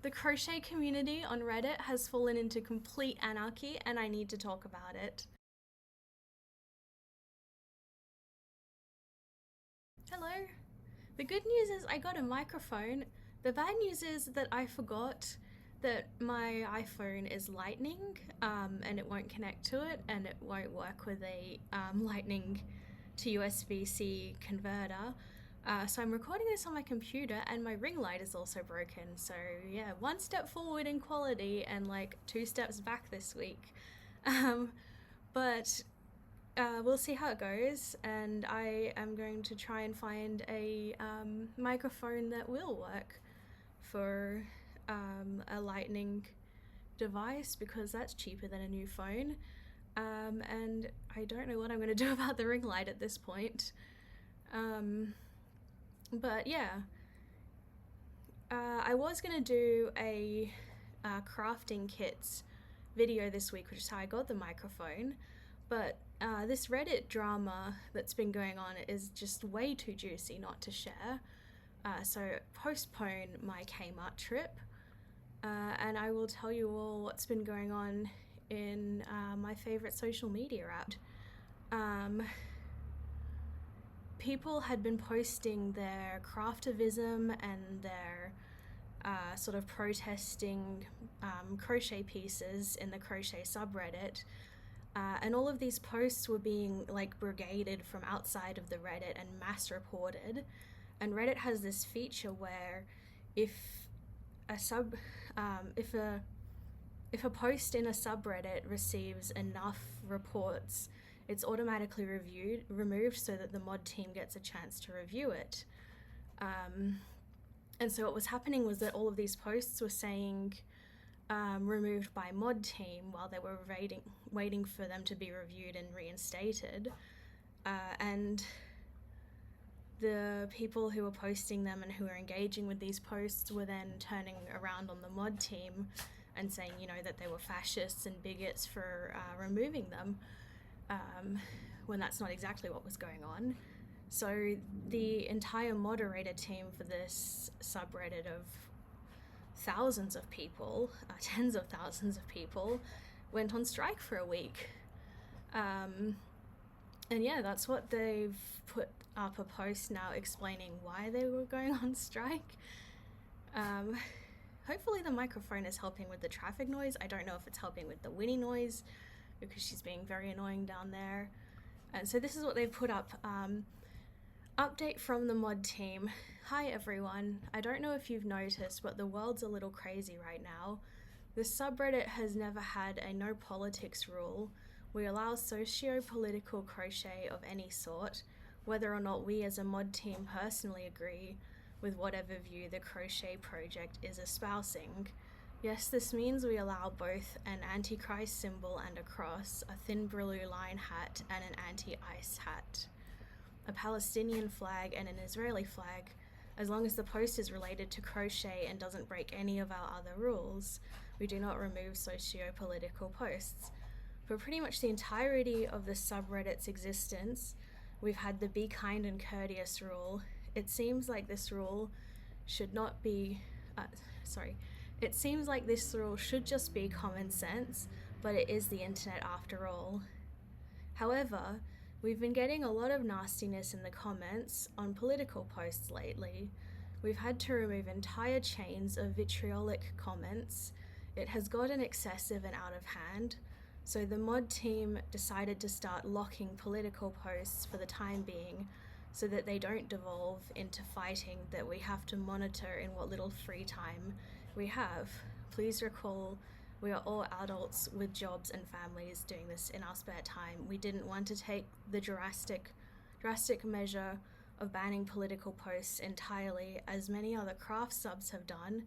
The crochet community on Reddit has fallen into complete anarchy and I need to talk about it. Hello. The good news is I got a microphone. The bad news is that I forgot that my iPhone is lightning and it won't connect to it and it won't work with a lightning to USB-C converter. So I'm recording this on my computer and my ring light is also broken. So yeah, one step forward in quality and like 2 steps back this week. But we'll see how it goes, and I am going to try and find a microphone that will work for a lightning device because that's cheaper than a new phone. And I don't know what I'm going to do about the ring light at this point. But yeah, I was going to do a crafting kits video this week, which is how I got the microphone, but this Reddit drama that's been going on is just way too juicy not to share. So postpone my Kmart trip, and I will tell you all what's been going on in my favorite social media app. People had been posting their craftivism and their sort of protesting crochet pieces in the crochet subreddit. And all of these posts were being like brigaded from outside of the Reddit and mass reported. And Reddit has this feature where if a post in a subreddit receives enough reports, it's automatically removed so that the mod team gets a chance to review it. And so what was happening was that all of these posts were saying removed by mod team while they were waiting for them to be reviewed and reinstated. And the people who were posting them and who were engaging with these posts were then turning around on the mod team and saying, you know, that they were fascists and bigots for removing them, when that's not exactly what was going on. So the entire moderator team for this subreddit of thousands of people, tens of thousands of people, went on strike for a week. And yeah, that's what they've put up a post now explaining why they were going on strike. Hopefully the microphone is helping with the traffic noise. I don't know if it's helping with the Winnie noise because she's being very annoying down there. And so this is what they've put up. Update from the mod team. Hi everyone. I don't know if you've noticed, but the world's a little crazy right now. The subreddit has never had a no politics rule. We allow socio-political crochet of any sort, whether or not we as a mod team personally agree with whatever view the crochet project is espousing. Yes, this means we allow both an antichrist symbol and a cross, a thin blue line hat and an anti-ice hat, a Palestinian flag and an Israeli flag, as long as the post is related to crochet and doesn't break any of our other rules. We do not remove socio-political posts. For pretty much the entirety of the subreddit's existence, we've had the be kind and courteous rule. It seems like this rule should not be, it seems like this rule should just be common sense, but it is the internet after all. However, we've been getting a lot of nastiness in the comments on political posts lately. We've had to remove entire chains of vitriolic comments. It has gotten excessive and out of hand, so the mod team decided to start locking political posts for the time being so that they don't devolve into fighting that we have to monitor in what little free time we have. Please recall, we are all adults with jobs and families doing this in our spare time. We didn't want to take the drastic measure of banning political posts entirely, as many other craft subs have done,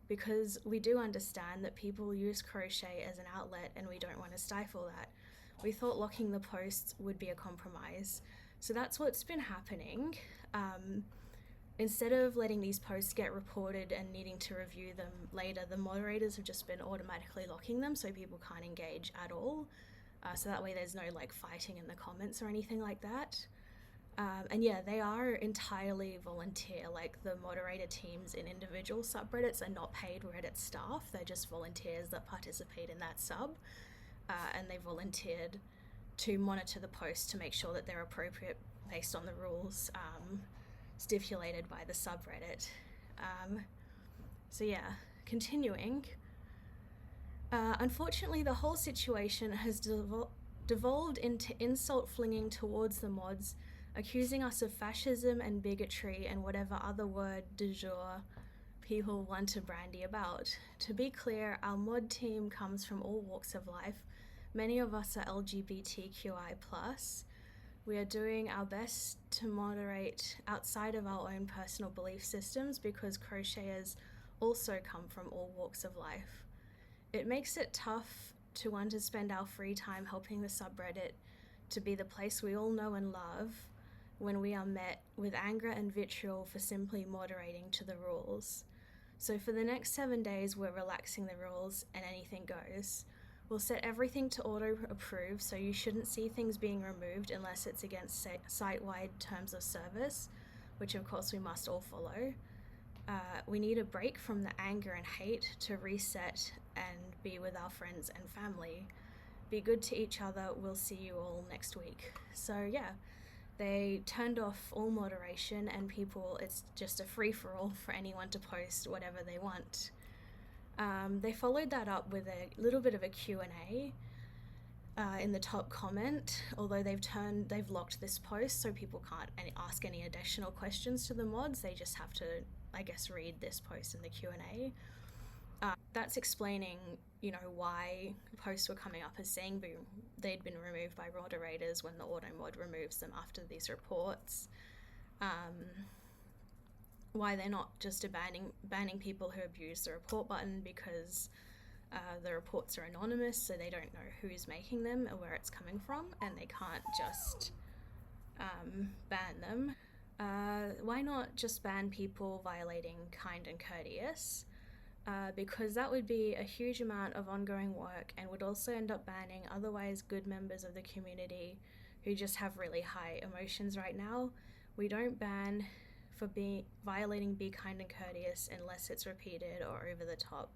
because we do understand that people use crochet as an outlet and we don't want to stifle that. We thought locking the posts would be a compromise. So that's what's been happening. Instead of letting these posts get reported and needing to review them later, the moderators have just been automatically locking them so people can't engage at all. So that way there's no like fighting in the comments or anything like that. And yeah, they are entirely volunteer. Like the moderator teams in individual subreddits are not paid Reddit staff. They're just volunteers that participate in that sub. And they volunteered to monitor the posts to make sure that they're appropriate based on the rules stipulated by the subreddit. So yeah, continuing. Unfortunately, the whole situation has devolved into insult flinging towards the mods, accusing us of fascism and bigotry and whatever other word du jour people want to brandy about. To be clear, our mod team comes from all walks of life. Many of us are LGBTQI+. We are doing our best to moderate outside of our own personal belief systems because crocheters also come from all walks of life. It makes it tough to want to spend our free time helping the subreddit to be the place we all know and love when we are met with anger and vitriol for simply moderating to the rules. So for the next 7 days, we're relaxing the rules and anything goes. We'll set everything to auto-approve, so you shouldn't see things being removed unless it's against site-wide terms of service, which of course we must all follow. We need a break from the anger and hate to reset and be with our friends and family. Be good to each other. We'll see you all next week. So yeah, they turned off all moderation and people, it's just a free-for-all for anyone to post whatever they want. They followed that up with a little bit of a Q&A in the top comment, although they've locked this post so people can't ask any additional questions to the mods. They just have to, I guess, read this post in the Q&A. That's explaining, why posts were coming up as saying they'd been removed by moderators when the auto mod removes them after these reports. Why they're not just banning people who abuse the report button because the reports are anonymous, so they don't know who's making them or where it's coming from, and they can't just ban them. Why not just ban people violating kind and courteous? Because that would be a huge amount of ongoing work and would also end up banning otherwise good members of the community who just have really high emotions right now. We don't ban for violating be kind and courteous unless it's repeated or over the top.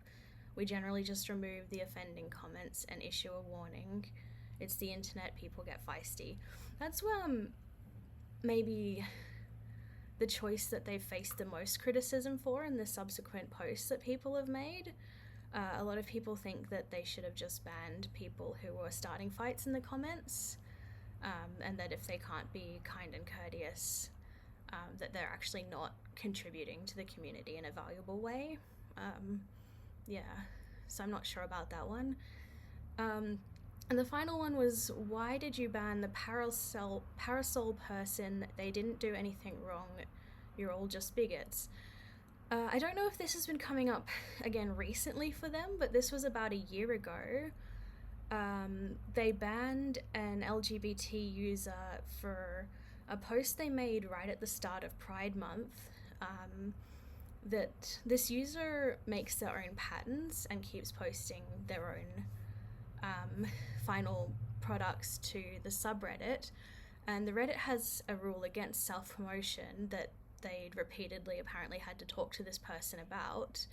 We generally just remove the offending comments and issue a warning. It's the internet, people get feisty. That's maybe the choice that they've faced the most criticism for in the subsequent posts that people have made. A lot of people think that they should have just banned people who were starting fights in the comments, and that if they can't be kind and courteous, that they're actually not contributing to the community in a valuable way. So I'm not sure about that one. And the final one was, why did you ban the parasol person? They didn't do anything wrong. You're all just bigots. I don't know if this has been coming up again recently for them, but this was about a year ago. They banned an LGBT user for a post they made right at the start of Pride Month, that this user makes their own patterns and keeps posting their own final products to the subreddit, and the Reddit has a rule against self-promotion that they'd repeatedly apparently had to talk to this person about,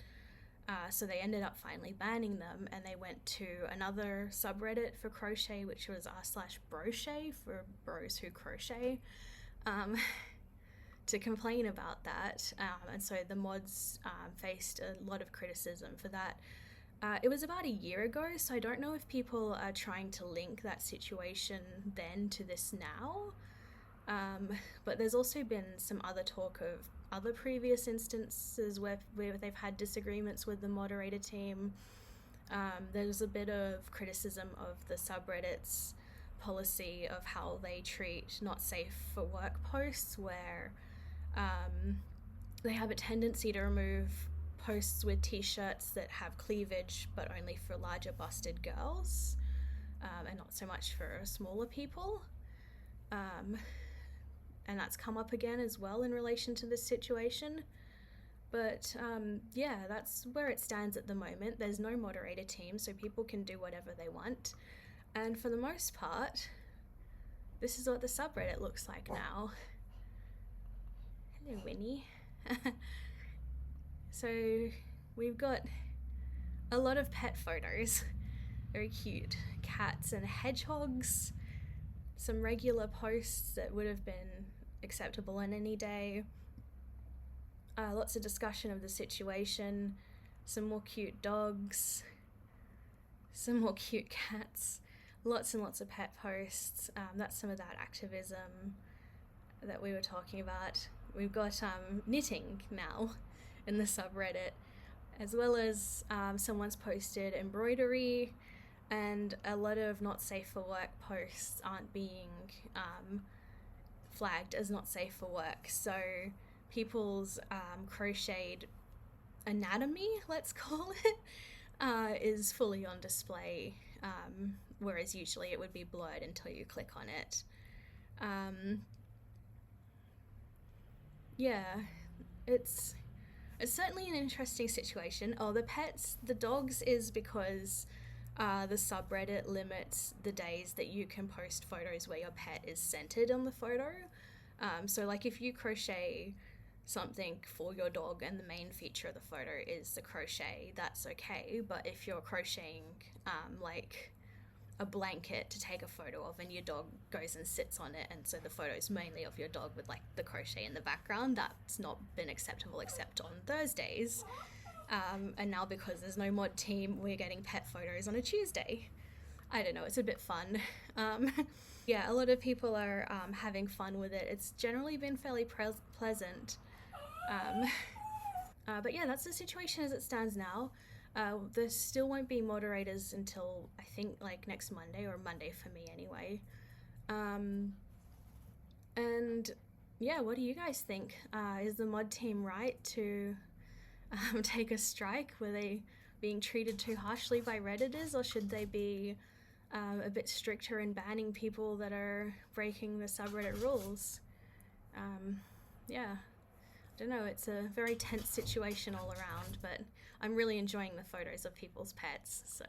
so they ended up finally banning them, and they went to another subreddit for crochet, which was r/brochet for bros who crochet, to complain about that, and so the mods faced a lot of criticism for that. It was about a year ago, so I don't know if people are trying to link that situation then to this now. But there's also been some other talk of other previous instances where they've had disagreements with the moderator team. There's a bit of criticism of the subreddit's policy of how they treat not safe for work posts, where they have a tendency to remove posts with t-shirts that have cleavage but only for larger busted girls, and not so much for smaller people, and that's come up again as well in relation to this situation. But that's where it stands at the moment. There's no moderator team, so people can do whatever they want, and for the most part this is what the subreddit looks like now. Hello, Winnie. So we've got a lot of pet photos. Very cute. Cats and hedgehogs. Some regular posts that would have been acceptable on any day. Lots of discussion of the situation. Some more cute dogs. Some more cute cats. Lots and lots of pet posts. That's some of that activism that we were talking about. We've got knitting now in the subreddit, as well as someone's posted embroidery, and a lot of not safe for work posts aren't being flagged as not safe for work. So people's crocheted anatomy, let's call it, is fully on display, whereas usually it would be blurred until you click on it. Yeah, it's certainly an interesting situation. Oh, the dogs is because the subreddit limits the days that you can post photos where your pet is centered on the photo. So, like, if you crochet something for your dog and the main feature of the photo is the crochet, that's okay. But if you're crocheting, like, a blanket to take a photo of and your dog goes and sits on it, and so the photo's mainly of your dog with like the crochet in the background, that's not been acceptable except on Thursdays. And now because there's no mod team, we're getting pet photos on a Tuesday. I don't know, it's a bit fun. Yeah, a lot of people are having fun with it. It's generally been fairly pleasant. But yeah, that's the situation as it stands now. There still won't be moderators until I think like next Monday, or Monday for me anyway. And yeah, what do you guys think? Is the mod team right to take a strike? Were they being treated too harshly by Redditors, or should they be a bit stricter in banning people that are breaking the subreddit rules? Yeah, I don't know, it's a very tense situation all around, but I'm really enjoying the photos of people's pets, so